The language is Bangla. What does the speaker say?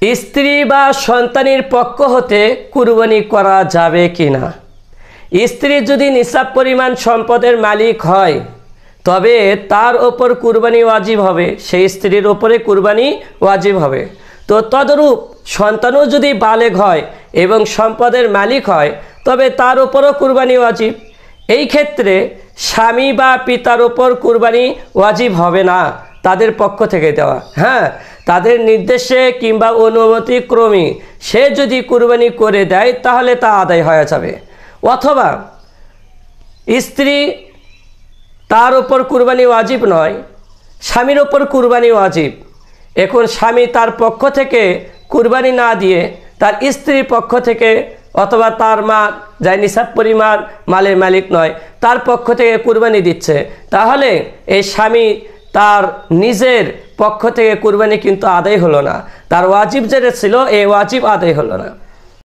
স্ত্রী বা সন্তানের পক্ষ হতে কুরবানি করা যাবে কিনা? স্ত্রী যদি নিসাব পরিমাণ সম্পদের মালিক হয় তবে তার ওপর কুরবানি ওয়াজিব হবে, সেই স্ত্রীর ওপরে কুরবানি ওয়াজিব হবে। তো তদরূপ সন্তানও যদি বালেগ হয় এবং সম্পদের মালিক হয় তবে তার ওপরও কুরবানি ওয়াজিব। এই ক্ষেত্রে স্বামী বা পিতার ওপর কুরবানি ওয়াজিব হবে না তাদের পক্ষ থেকে দেওয়া। হ্যাঁ, তাদের নির্দেশে কিংবা অনুমতিক্রমে সে যদি কুরবানি করে দেয় তাহলে তা আদায় হয়ে যাবে। অথবা স্ত্রী, তার ওপর কুরবানি ওয়াজিব নয়, স্বামীর ওপর কুরবানি ওয়াজিব। এখন স্বামী তার পক্ষ থেকে কুরবানি না দিয়ে তার স্ত্রীর পক্ষ থেকে অথবা তার মা, যাই নিসাব পরিমাণ মালের মালিক নয়, তার পক্ষ থেকে কুরবানি দিচ্ছে, তাহলে এই স্বামী তার নিজের পক্ষ থেকে কুরবানি কিন্তু আদায় হলো না, তার ওয়াজিব যেটা ছিল এই ওয়াজিব আদায় হলো না।